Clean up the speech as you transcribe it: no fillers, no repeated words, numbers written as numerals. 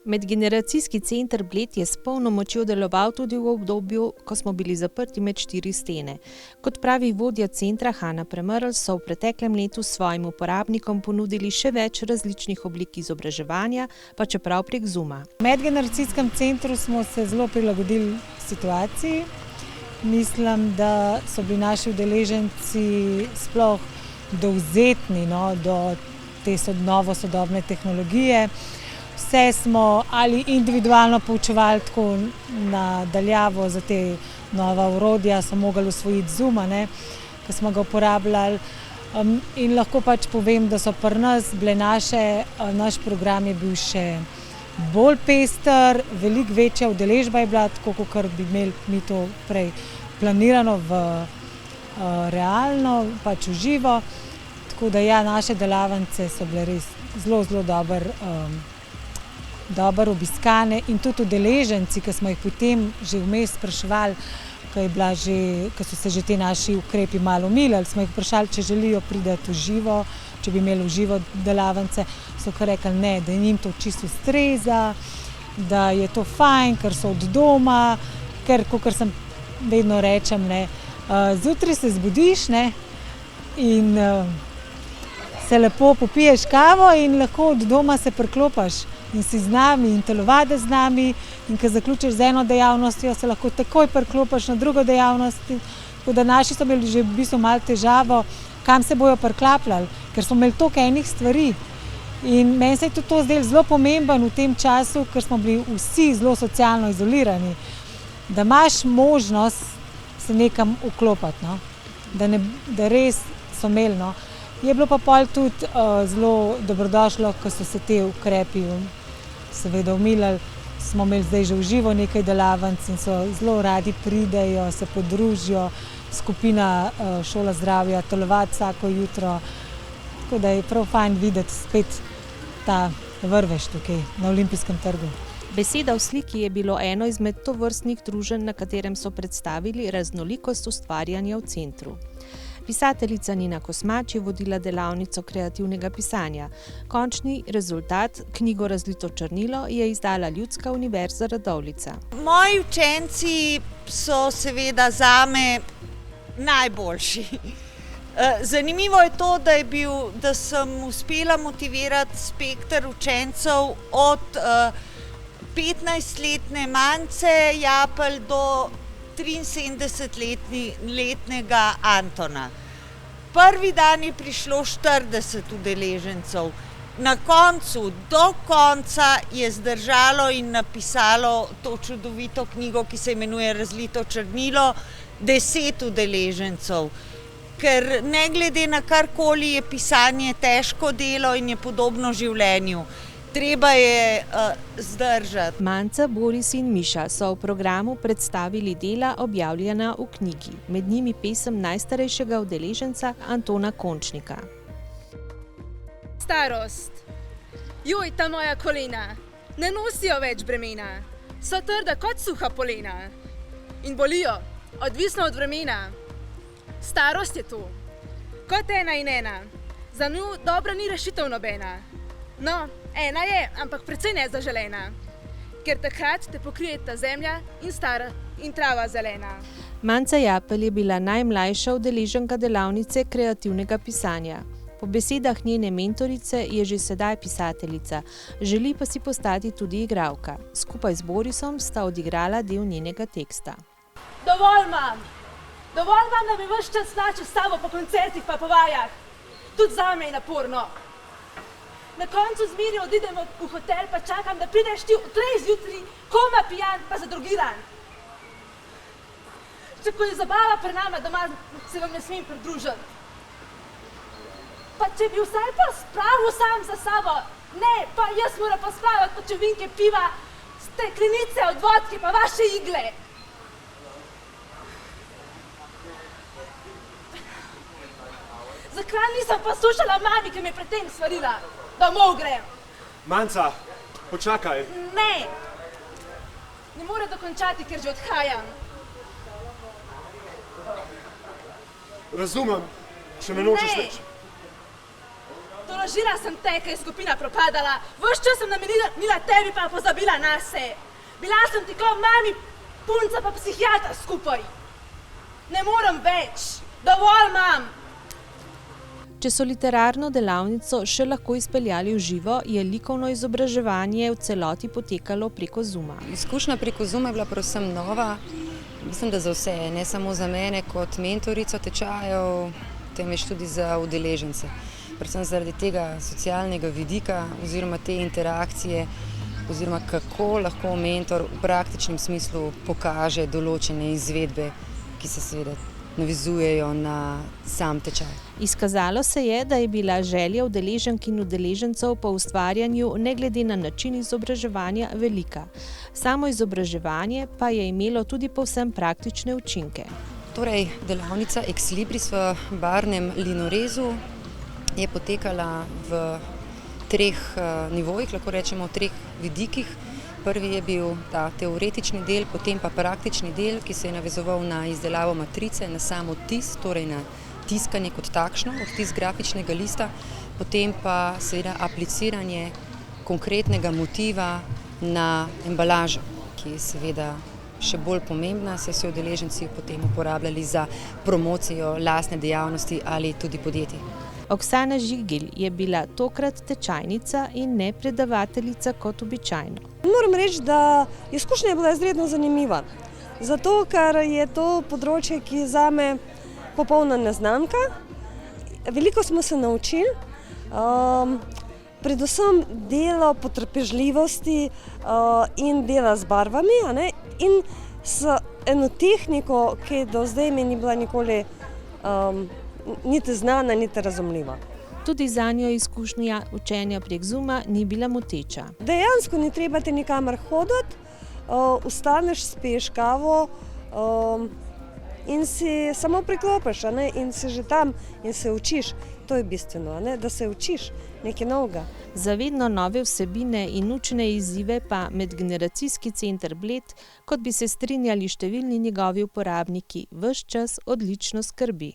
Medgeneracijski center Bled je s polno močjo deloval tudi v obdobju, ko smo bili zaprti med 4 stene. Kot pravi vodja centra Hana Premrl, so v preteklem letu svojim uporabnikom ponudili še več različnih oblik izobraževanja, pa čeprav prek Zooma. V medgeneracijskem centru smo se zelo prilagodili situaciji. Mislim, da so bili naši udeleženci sploh dovzetni do te sodobne tehnologije. Vse smo ali individualno poučevali tako na daljavo za te nova orodja, so mogli usvojiti Zooma, ki smo ga uporabljali. In lahko pač povem, da so pri nas bile naš program je bil še bolj pester, veliko večja udeležba je bila, tako kot bi imeli mi to prej planirano realno, pač v živo. Tako da ja, naše delavnice so bile res zelo dobro obiskane in tudi udeleženci, ki smo jih potem že vmes spraševali, ko so se že ti naši ukrepi malo umilili, smo jih vprašali, če želijo priti v živo, če bi imeli v živo delavnice, so kar rekli ne, da njim to čisto ustreza, da je to fajn, ker so od doma, ker, kakor sem vedno rečem, zjutraj se zbudiš in se lepo popiješ kavo in lahko od doma se priklopiš in si z nami in telovadiš z nami in ko zaključiš z eno dejavnostjo, se lahko takoj priklopiš na drugo dejavnost. Tako da naši so imeli že v bistvu malo težavo, kam se bojo priklapljali, ker smo imeli toliko enih stvari. In meni se je tudi to zdelo zelo pomembno v tem času, ker smo bili vsi zelo socialno izolirani, da imaš možnost se nekam vklopiti, da res so imeli. Je bilo pa pol tudi zelo dobrodošlo, ko so se te ukrepi seveda umilili. Smo imeli zdaj že v živo nekaj delavnic in so zelo radi pridejo, se podružijo, skupina Šola zdravja, telovati vsako jutro. Tako da je prav fajn videti spet ta vrvež tukaj na Olimpijskem trgu. Beseda v sliki je bilo eno izmed tovrstnih druženj, na katerem so predstavili raznolikost ustvarjanja v centru. Pisateljica Nina Kosmač je vodila delavnico kreativnega pisanja. Končni rezultat, knjigo Razlito črnilo, je izdala Ljudska univerza Radovljica. Moji učenci so seveda zame najboljši. Zanimivo je to, da sem uspela motivirati spekter učencev od 15-letne Mance Japelj do 73-letnega Antona. Prvi dan je prišlo 40 udeležencev. Na koncu, do konca je zdržalo in napisalo to čudovito knjigo, ki se imenuje Razlito črnilo, 10 udeležencev. Ker ne glede na karkoli je pisanje težko delo in je podobno življenju. Treba je zdržati. Manca, Boris in Miša so v programu predstavili dela objavljena v knjigi. Med njimi pesem najstarejšega udeleženca Antona Končnika. Starost. Joj, ta moja kolena. Ne nosijo več bremena. So trda kot suha polena. In bolijo, odvisno od vremena. Starost je tu. Kot ena in ena. Za njo dobra ni rešitev nobena. No, ena je, ampak precej nezaželena, ker takrat te pokrije ta zemlja in trava zelena. Manca Japelj je bila najmlajša udeleženka delavnice kreativnega pisanja. Po besedah njene mentorice je že sedaj pisateljica, želi pa si postati tudi igralka. Skupaj z Borisom sta odigrala del njenega teksta. Dovolj imam, da mi ves čas vlačeš s sabo po koncertih pa po vajah. Tudi zame je naporno. Na koncu zmeri odidem v hotel, pa čakam, da prideš ti utlej zjutraj, koma pijan pa zadrogiran. Če ko je zabava pri nama doma, se vam ne smem pridružiti. Pa če bi vsaj pa spravil sam za sabo, ne, pa jaz moram pa spraviti pločevinke piva, steklenice od vodke pa vaše igle. Zakaj nisem poslušala mami, ki me je pred tem svarila? Domov grem. Manca, počakaj. Ne. Ne more dokončati, ker že odhajam. Razumem, če me nočeš več. To Razpoložila sem te, ker je skupina propadala. Ves čas sem namenila tebi, pa pozabila nase. Bila sem ti kot mami, punca pa psihiatra skupaj. Ne morem več. Dovolj imam. Če so literarno delavnico še lahko izpeljali v živo, je likovno izobraževanje v celoti potekalo preko Zooma. Izkušnja preko Zooma je bila predvsem nova. Mislim, da za vse, ne samo za mene kot mentorico tečajev, temveč tudi za udeležence. Predvsem zaradi tega socialnega vidika oziroma te interakcije oziroma kako lahko mentor v praktičnem smislu pokaže določene izvedbe, ki se seveda navizujejo na sam tečaj. Izkazalo se je, da je bila želja udeleženk in udeležencev po ustvarjanju ne glede na način izobraževanja velika. Samo izobraževanje pa je imelo tudi povsem praktične učinke. Torej, delavnica Ex Libris v barvnem linorezu je potekala v 3 nivojih, lahko rečemo v 3 vidikih. Prvi je bil ta teoretični del, potem pa praktični del, ki se je navezoval na izdelavo matrice, na sam odtis, torej na tiskanje kot takšno, odtis grafičnega lista, potem pa seveda apliciranje konkretnega motiva na embalažo, ki je seveda še bolj pomembna, saj so udeleženci potem uporabljali za promocijo lastne dejavnosti ali tudi podjetij. Oksana Žigil je bila tokrat tečajnica in ne predavateljica kot običajno. Moram reči, da izkušnja je bila izredno zanimiva, zato ker je to področje, ki je zame popolna neznanka. Veliko smo se naučili, predvsem delo potrpežljivosti in dela z barvami, in s eno tehniko, ki do zdaj mi ni bila nikoli niti znana, niti razumljiva. Tudi zanjo izkušnja učenja prek Zooma ni bila moteča. Dejansko ni treba te nikamor hoditi, vstaneš, spiješ kavo in si samo priklopiš, in si že tam in se učiš. To je bistveno, da se učiš nekaj novega. Za vedno nove vsebine in učne izzive pa Medgeneracijski center Bled, kot bi se strinjali številni njegovi uporabniki, ves čas odlično skrbi.